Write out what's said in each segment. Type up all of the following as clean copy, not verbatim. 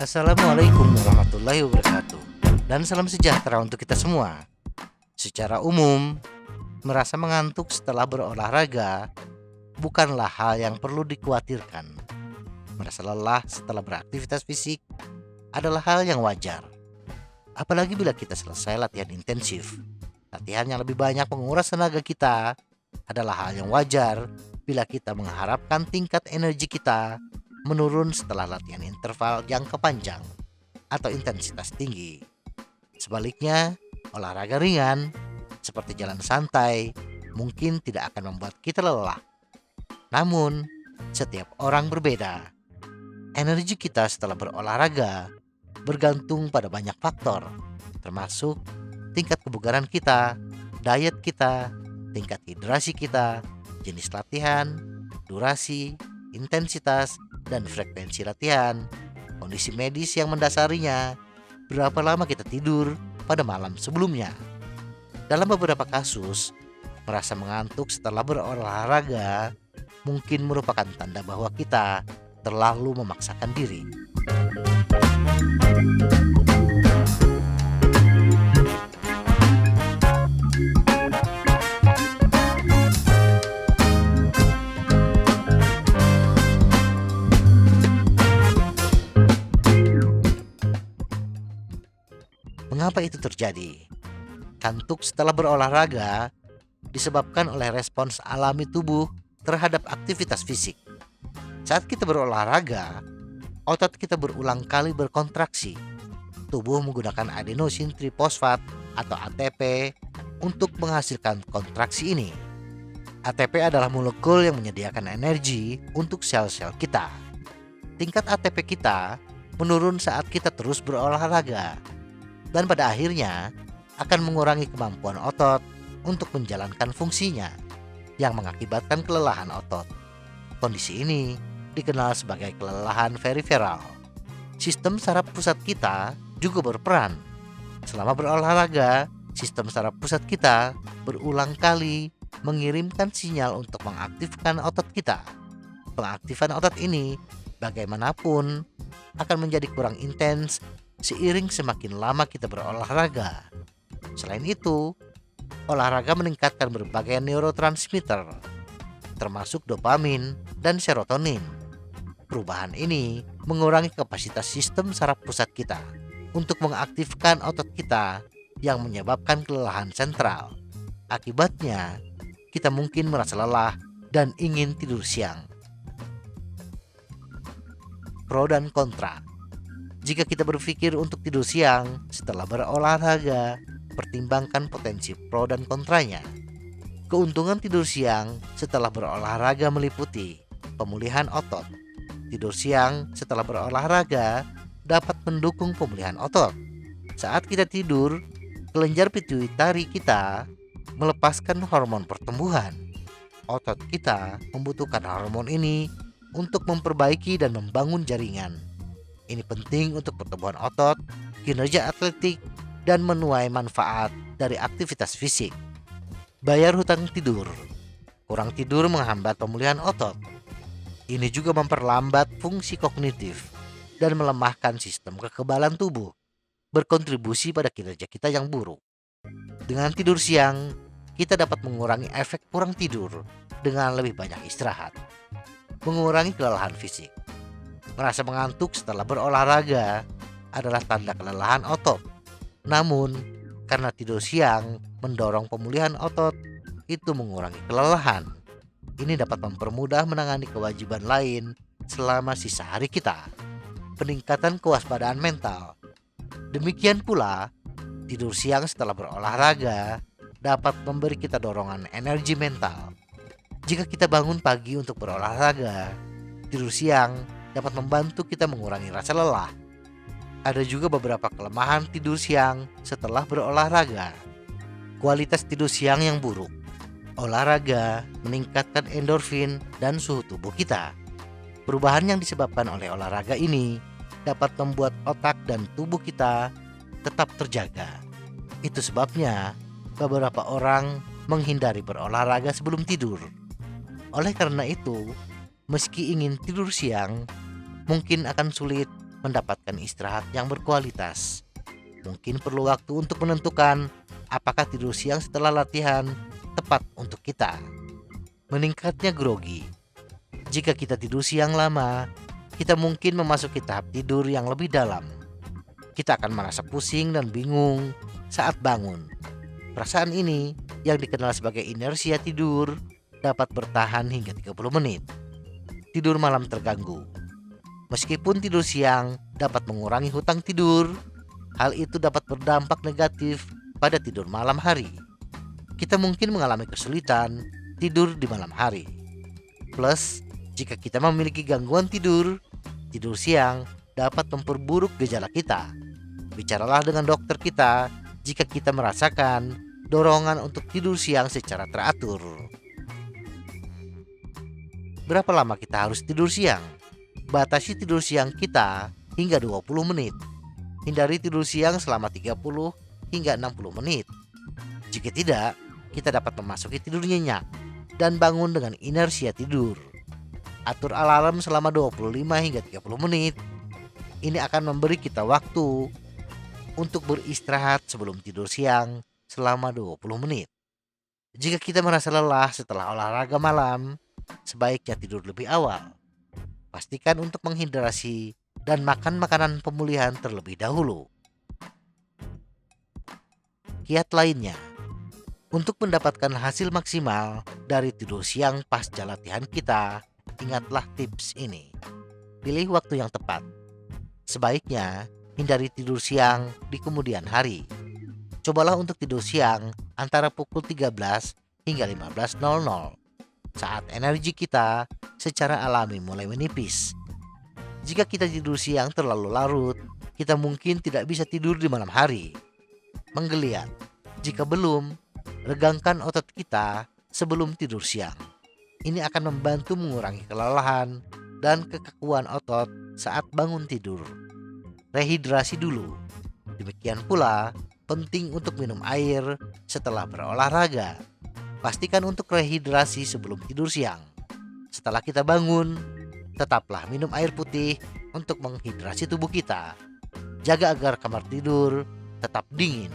Assalamualaikum warahmatullahi wabarakatuh. Dan salam sejahtera untuk kita semua. Secara umum, merasa mengantuk setelah berolahraga bukanlah hal yang perlu dikhawatirkan. Merasa lelah setelah beraktivitas fisik adalah hal yang wajar. Apalagi bila kita selesai latihan intensif. Latihan yang lebih banyak menguras tenaga kita adalah hal yang wajar bila kita mengharapkan tingkat energi kita menurun setelah latihan interval jangka panjang atau intensitas tinggi. Sebaliknya, olahraga ringan seperti jalan santai mungkin tidak akan membuat kita lelah. Namun, setiap orang berbeda. Energi kita setelah berolahraga bergantung pada banyak faktor, termasuk tingkat kebugaran kita, diet kita, tingkat hidrasi kita, jenis latihan, durasi, intensitas, dan frekuensi latihan, kondisi medis yang mendasarinya, berapa lama kita tidur pada malam sebelumnya. Dalam beberapa kasus, merasa mengantuk setelah berolahraga mungkin merupakan tanda bahwa kita terlalu memaksakan diri. Mengapa itu terjadi? Kantuk setelah berolahraga disebabkan oleh respons alami tubuh terhadap aktivitas fisik. Saat kita berolahraga, otot kita berulang kali berkontraksi. Tubuh menggunakan adenosin trifosfat atau ATP untuk menghasilkan kontraksi ini. ATP adalah molekul yang menyediakan energi untuk sel-sel kita. Tingkat ATP kita menurun saat kita terus berolahraga, dan pada akhirnya akan mengurangi kemampuan otot untuk menjalankan fungsinya yang mengakibatkan kelelahan otot. Kondisi ini dikenal sebagai kelelahan periferal. Sistem saraf pusat kita juga berperan. Selama berolahraga, sistem saraf pusat kita berulang kali mengirimkan sinyal untuk mengaktifkan otot kita. Pengaktifan otot ini bagaimanapun akan menjadi kurang intens seiring semakin lama kita berolahraga. Selain itu, olahraga meningkatkan berbagai neurotransmitter, termasuk dopamin dan serotonin. Perubahan ini mengurangi kapasitas sistem saraf pusat kita untuk mengaktifkan otot kita yang menyebabkan kelelahan sentral. Akibatnya, kita mungkin merasa lelah dan ingin tidur siang. Pro dan kontra. Jika kita berpikir untuk tidur siang setelah berolahraga, pertimbangkan potensi pro dan kontranya. Keuntungan tidur siang setelah berolahraga meliputi pemulihan otot. Tidur siang setelah berolahraga dapat mendukung pemulihan otot. Saat kita tidur, kelenjar pituitari kita melepaskan hormon pertumbuhan. Otot kita membutuhkan hormon ini untuk memperbaiki dan membangun jaringan. Ini penting untuk pertumbuhan otot, kinerja atletik, dan menuai manfaat dari aktivitas fisik. Bayar hutang tidur. Kurang tidur menghambat pemulihan otot. Ini juga memperlambat fungsi kognitif dan melemahkan sistem kekebalan tubuh, berkontribusi pada kinerja kita yang buruk. Dengan tidur siang, kita dapat mengurangi efek kurang tidur dengan lebih banyak istirahat, mengurangi kelelahan fisik. Merasa mengantuk setelah berolahraga adalah tanda kelelahan otot. Namun, karena tidur siang mendorong pemulihan otot, itu mengurangi kelelahan. Ini dapat mempermudah menangani kewajiban lain selama sisa hari kita. Peningkatan kewaspadaan mental. Demikian pula, tidur siang setelah berolahraga dapat memberi kita dorongan energi mental. Jika kita bangun pagi untuk berolahraga, tidur siang dapat membantu kita mengurangi rasa lelah. Ada juga beberapa kelemahan tidur siang setelah berolahraga. Kualitas tidur siang yang buruk. Olahraga meningkatkan endorfin dan suhu tubuh kita. Perubahan yang disebabkan oleh olahraga ini dapat membuat otak dan tubuh kita tetap terjaga. Itu sebabnya beberapa orang menghindari berolahraga sebelum tidur. Oleh karena itu, meski ingin tidur siang, mungkin akan sulit mendapatkan istirahat yang berkualitas. Mungkin perlu waktu untuk menentukan apakah tidur siang setelah latihan tepat untuk kita. Meningkatnya grogi. Jika kita tidur siang lama, kita mungkin memasuki tahap tidur yang lebih dalam. Kita akan merasa pusing dan bingung saat bangun. Perasaan ini yang dikenal sebagai inersia tidur dapat bertahan hingga 30 menit. Tidur malam terganggu. Meskipun tidur siang dapat mengurangi hutang tidur, hal itu dapat berdampak negatif pada tidur malam hari. Kita mungkin mengalami kesulitan tidur di malam hari. Plus, jika kita memiliki gangguan tidur, tidur siang dapat memperburuk gejala kita. Bicaralah dengan dokter kita jika kita merasakan dorongan untuk tidur siang secara teratur. Berapa lama kita harus tidur siang? Batasi tidur siang kita hingga 20 menit. Hindari tidur siang selama 30 hingga 60 menit. Jika tidak, kita dapat memasuki tidur nyenyak dan bangun dengan inersia tidur. Atur alarm selama 25 hingga 30 menit. Ini akan memberi kita waktu untuk beristirahat sebelum tidur siang selama 20 menit. Jika kita merasa lelah setelah olahraga malam, sebaiknya tidur lebih awal. Pastikan untuk menghidrasi dan makan makanan pemulihan terlebih dahulu. Kiat lainnya, untuk mendapatkan hasil maksimal dari tidur siang pasca latihan kita, ingatlah tips ini. Pilih waktu yang tepat. Sebaiknya hindari tidur siang di kemudian hari. Cobalah untuk tidur siang antara pukul 13 hingga 15.00 saat energi kita secara alami mulai menipis. Jika kita tidur siang terlalu larut, kita mungkin tidak bisa tidur di malam hari. Menggeliat. Jika belum, regangkan otot kita sebelum tidur siang. Ini akan membantu mengurangi kelelahan dan kekakuan otot saat bangun tidur. Rehidrasi dulu. Demikian pula, penting untuk minum air setelah berolahraga. Pastikan untuk rehidrasi sebelum tidur siang. Setelah kita bangun, tetaplah minum air putih untuk menghidrasi tubuh kita. Jaga agar kamar tidur tetap dingin.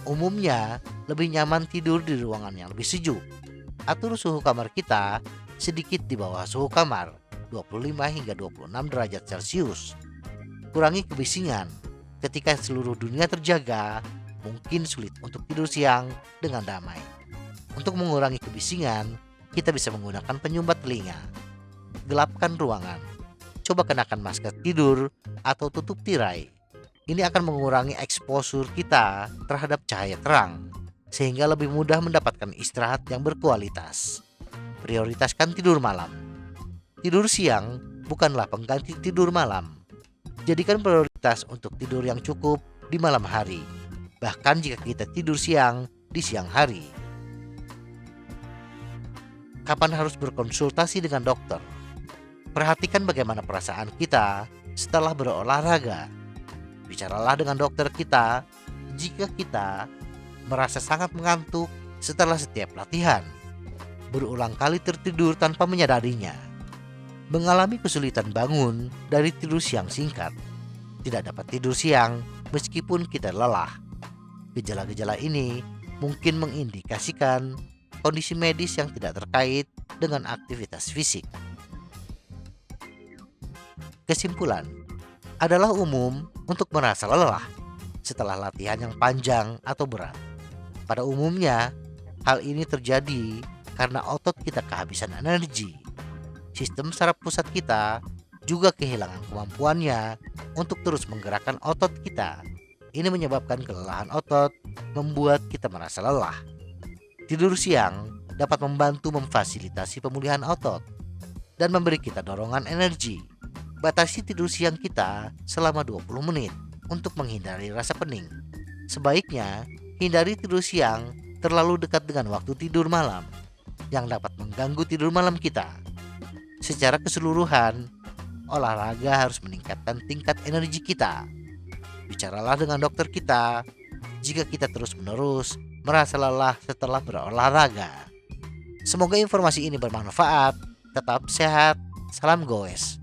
Umumnya, lebih nyaman tidur di ruangan yang lebih sejuk. Atur suhu kamar kita sedikit di bawah suhu kamar, 25 hingga 26 derajat Celcius. Kurangi kebisingan. Ketika seluruh dunia terjaga, mungkin sulit untuk tidur siang dengan damai. Untuk mengurangi kebisingan, kita bisa menggunakan penyumbat telinga. Gelapkan ruangan. Coba kenakan masker tidur atau tutup tirai. Ini akan mengurangi eksposur kita terhadap cahaya terang, sehingga lebih mudah mendapatkan istirahat yang berkualitas. Prioritaskan tidur malam. Tidur siang bukanlah pengganti tidur malam. Jadikan prioritas untuk tidur yang cukup di malam hari, bahkan jika kita tidur siang di siang hari. Kapan harus berkonsultasi dengan dokter? Perhatikan bagaimana perasaan kita setelah berolahraga. Bicaralah dengan dokter kita jika kita merasa sangat mengantuk setelah setiap latihan, berulang kali tertidur tanpa menyadarinya, mengalami kesulitan bangun dari tidur siang singkat, tidak dapat tidur siang meskipun kita lelah. Gejala-gejala ini mungkin mengindikasikan kondisi medis yang tidak terkait dengan aktivitas fisik. Kesimpulan, adalah umum untuk merasa lelah setelah latihan yang panjang atau berat. Pada umumnya, hal ini terjadi karena otot kita kehabisan energi. Sistem saraf pusat kita juga kehilangan kemampuannya untuk terus menggerakkan otot kita. Ini menyebabkan kelelahan otot, membuat kita merasa lelah. Tidur siang dapat membantu memfasilitasi pemulihan otot dan memberi kita dorongan energi. Batasi tidur siang kita selama 20 menit untuk menghindari rasa pening. Sebaiknya hindari tidur siang terlalu dekat dengan waktu tidur malam yang dapat mengganggu tidur malam kita. Secara keseluruhan, olahraga harus meningkatkan tingkat energi kita. Bicaralah dengan dokter kita jika kita terus-menerus merasa lelah setelah berolahraga. Semoga informasi ini bermanfaat. Tetap sehat. Salam goes.